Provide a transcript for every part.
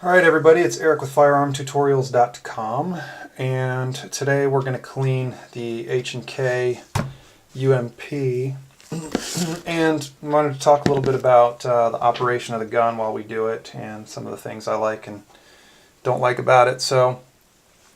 Alright everybody, it's Eric with firearmtutorials.com, and today we're going to clean the HK UMP and I wanted to talk a little bit about the operation of the gun while we do it and some of the things I like and don't like about it. So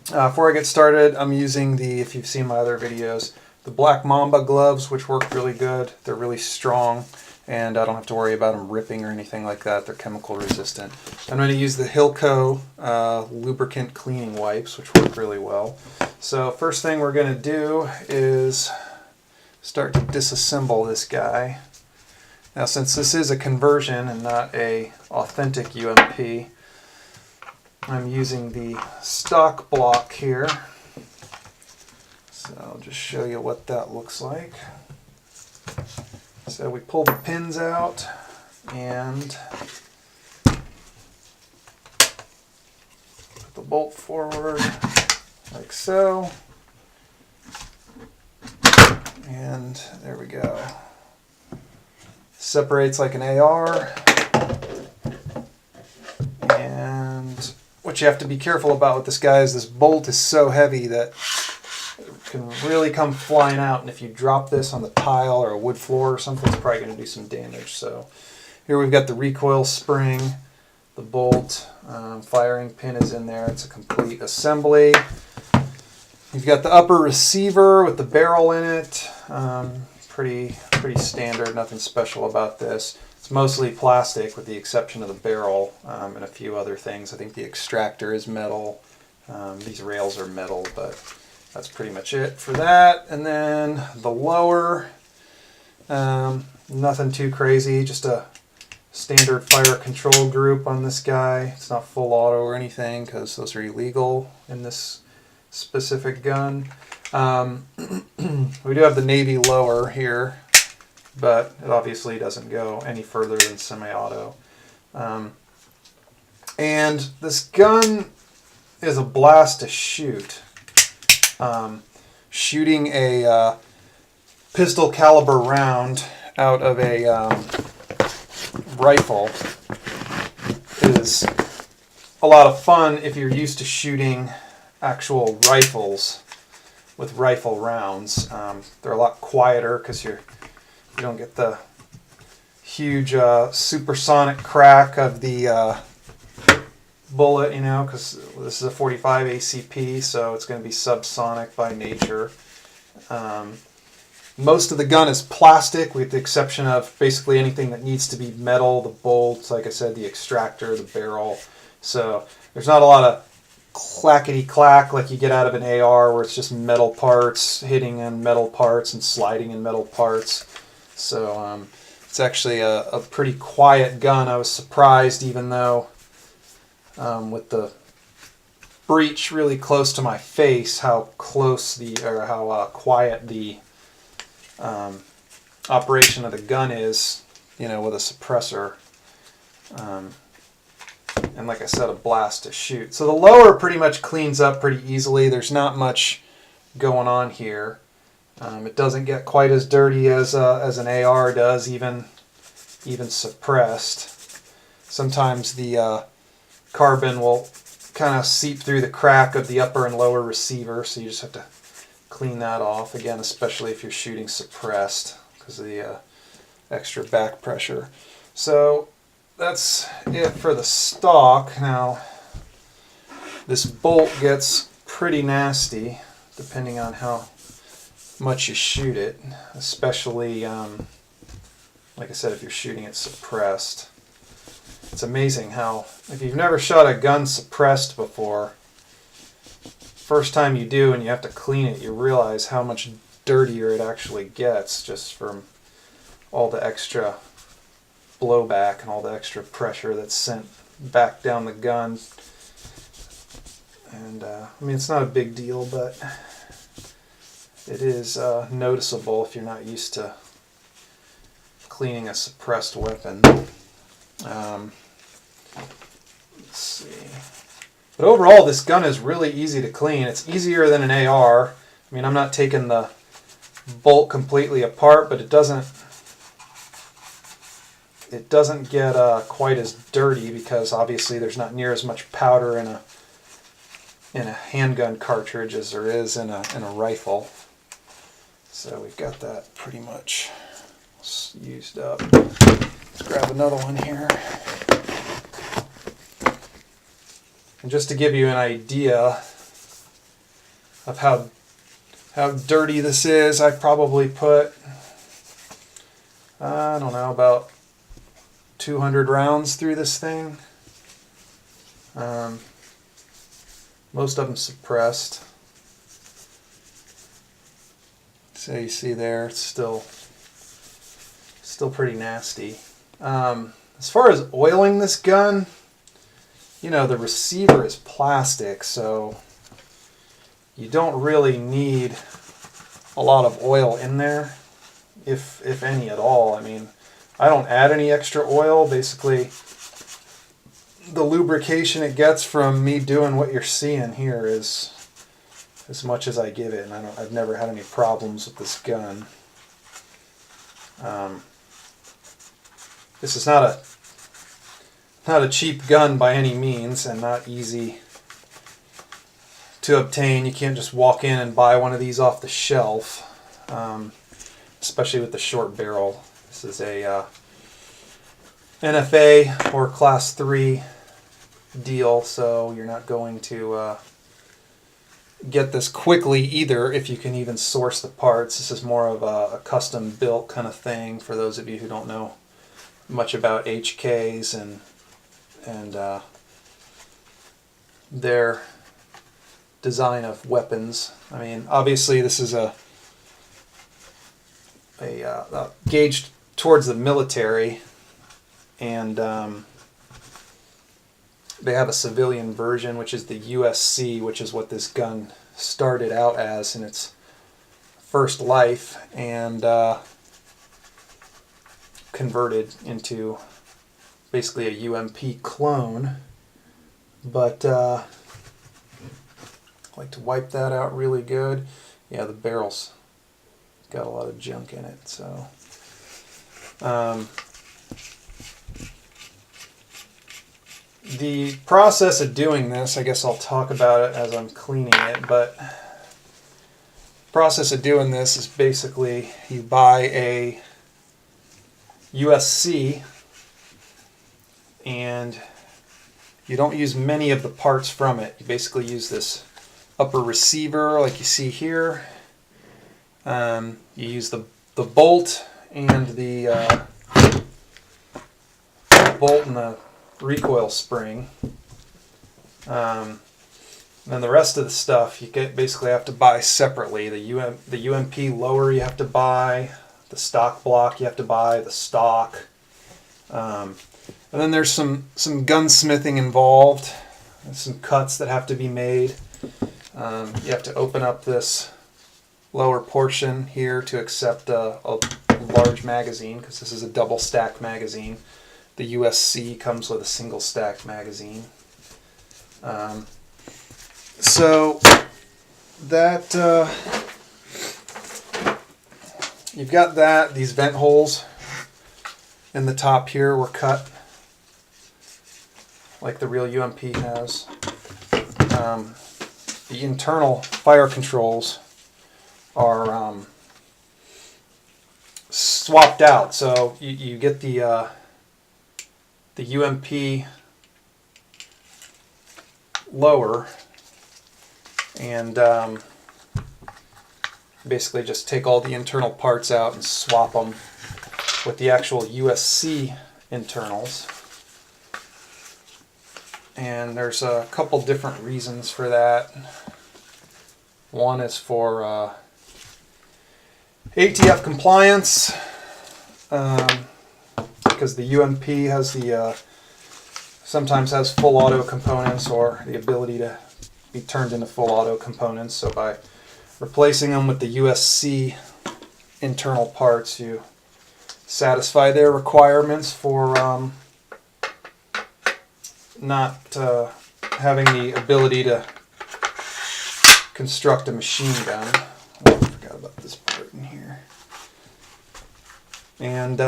before I get started, I'm using the, if you've seen my other videos, the Black Mamba gloves, which work really good. They're really strong and I don't have to worry about them ripping or anything like that. They're chemical resistant. I'm going to use the Hilco lubricant cleaning wipes, which work really well. So first thing we're going to do is start to disassemble this guy. Now since this is a conversion and not a authentic UMP, I'm using the stock block here. So I'll just show you what that looks like. So we pull the pins out and put the bolt forward like so. And there we go. Separates like an AR. And what you have to be careful about with this guy is this bolt is so heavy that can really come flying out, and if you drop this on the tile or a wood floor or something, it's probably going to do some damage. So here we've got the recoil spring, the bolt, firing pin is in there. It's a complete assembly. You've got the upper receiver with the barrel in it. Pretty standard, nothing special about this. It's mostly plastic with the exception of the barrel and a few other things. I think the extractor is metal. These rails are metal, but that's pretty much it for that. And then the lower, nothing too crazy, just a standard fire control group on this guy. It's not full auto or anything because those are illegal in this specific gun. We do have the navy lower here, but it obviously doesn't go any further than semi-auto. And this gun is a blast to shoot. Shooting a pistol caliber round out of a rifle is a lot of fun if you're used to shooting actual rifles with rifle rounds. They're a lot quieter because you don't get the huge supersonic crack of the bullet, you know, because this is a 45 ACP, so it's going to be subsonic by nature. Most of the gun is plastic with the exception of basically anything that needs to be metal, the bolts, like I said, the extractor, the barrel. So there's not a lot of clackety-clack like you get out of an AR where it's just metal parts hitting in metal parts and sliding in metal parts. So it's actually a pretty quiet gun. I was surprised, even though with the breech really close to my face, how quiet the operation of the gun is, you know, with a suppressor. And like I said, a blast to shoot. So the lower pretty much cleans up pretty easily. There's not much going on here. It doesn't get quite as dirty as an AR does, even suppressed. Sometimes the carbon will kind of seep through the crack of the upper and lower receiver, so you just have to clean that off, again, especially if you're shooting suppressed because of the extra back pressure. So that's it for the stock. Now this bolt gets pretty nasty depending on how much you shoot it, especially like I said, if you're shooting it suppressed. It's amazing how, if you've never shot a gun suppressed before, first time you do and you have to clean it, you realize how much dirtier it actually gets just from all the extra blowback and all the extra pressure that's sent back down the gun. And I mean, it's not a big deal, but it is noticeable if you're not used to cleaning a suppressed weapon. Let's see. But overall, this gun is really easy to clean. It's easier than an AR. I mean, I'm not taking the bolt completely apart, but it doesn't it doesn't get quite as dirty because obviously there's not near as much powder in a handgun cartridge as there is in a rifle. So we've got that pretty much used up. Let's grab another one here. And just to give you an idea of how dirty this is, I probably put, I don't know, about 200 rounds through this thing. Most of them suppressed. So you see there, it's still pretty nasty. As far as oiling this gun, you know, the receiver is plastic, so you don't really need a lot of oil in there, if any at all. I mean, I don't add any extra oil. Basically, the lubrication it gets from me doing what you're seeing here is as much as I give it, and I've never had any problems with this gun. This is not a cheap gun by any means, and not easy to obtain. You can't just walk in and buy one of these off the shelf, especially with the short barrel. This is a NFA or Class 3 deal, so you're not going to get this quickly either, if you can even source the parts. This is more of a custom built kind of thing for those of you who don't know much about HKs and their design of weapons. I mean, obviously this is a gauged towards the military, and they have a civilian version, which is the USC, which is what this gun started out as in its first life, and converted into basically a UMP clone. But I like to wipe that out really good. Yeah, the barrel's got a lot of junk in it, so the process of doing this, I guess I'll talk about it as I'm cleaning it, but the process of doing this is basically you buy a USC and you don't use many of the parts from it. You basically use this upper receiver like you see here. You use the bolt and the recoil spring. And then the rest of the stuff you basically have to buy separately. The UMP lower you have to buy, the stock block you have to buy, the stock. And then there's some gunsmithing involved, some cuts that have to be made. You have to open up this lower portion here to accept a large magazine, because this is a double stack magazine. The USC comes with a single stack magazine. So that you've got that. These vent holes in the top here were cut like the real UMP has. The internal fire controls are swapped out, so you get the UMP lower, and basically just take all the internal parts out and swap them with the actual USC internals. And there's a couple different reasons for that. One is for ATF compliance, because the UMP has sometimes has full auto components, or the ability to be turned into full auto components. So by replacing them with the USC internal parts, you satisfy their requirements for not having the ability to construct a machine gun. Oh, I forgot about this part in here. And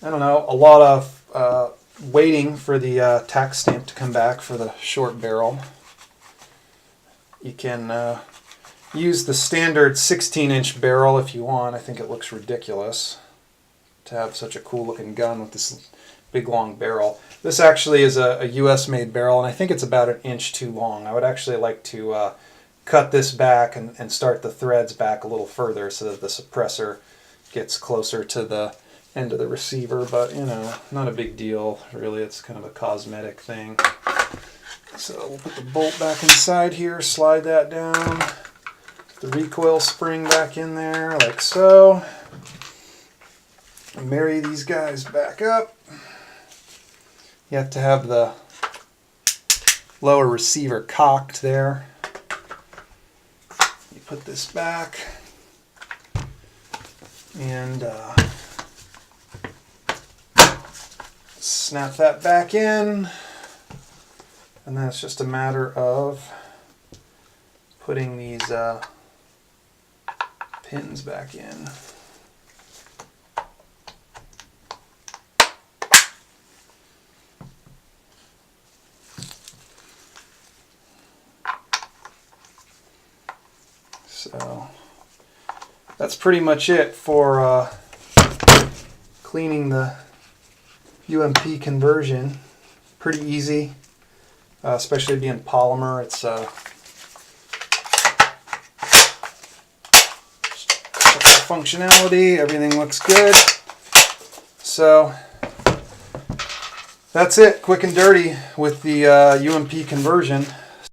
I don't know, a lot of waiting for the tax stamp to come back for the short barrel. You can use the standard 16-inch barrel if you want. I think it looks ridiculous to have such a cool looking gun with this big long barrel. This actually is a US made barrel, and I think it's about an inch too long. I would actually like to cut this back and start the threads back a little further so that the suppressor gets closer to the end of the receiver, but you know, not a big deal really. It's kind of a cosmetic thing. So we'll put the bolt back inside here, slide that down, put the recoil spring back in there like so, and marry these guys back up. You have to have the lower receiver cocked there. You put this back and snap that back in, and then it's just a matter of putting these pins back in. So that's pretty much it for cleaning the UMP conversion. Pretty easy, especially being polymer. It's functionality, everything looks good. So that's it, quick and dirty with the UMP conversion.